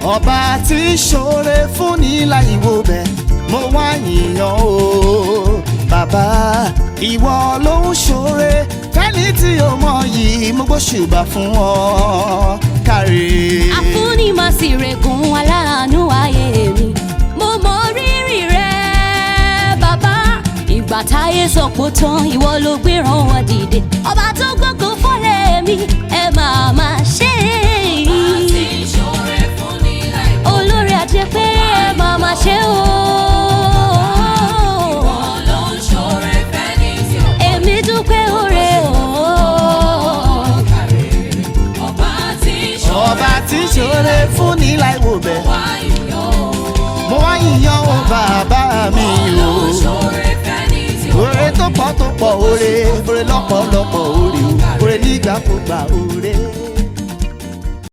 ọba tí ṣoore fún ní láì wo bẹ̀ mo wá yìnyàn o bàbá ìwọ ló ń ṣoore fẹ́ni tí o mọ̀ yìí mo gbóṣùbà fún ọ káre. àfúnni máa sì rẹ̀gùn aláàánú ayé mi mo mọ rírì rẹ bàbá ìgbà táyé sọ pé tán ìwọ ló gbéràn wá dìde ọba tó gbógo fọ́lẹ̀ mi ẹ máa ṣe é. olórí àjẹpẹ́ ẹ máa ṣe o. èmi dúpẹ́ oore o. ọba tí ṣoore fún ní láì wo bẹ̀ mo wá yìnyàn o bàbá mi o. oore tó pọ̀ oore lọ́pọ̀lọpọ̀ oore o oore nígbàkúgbà oore.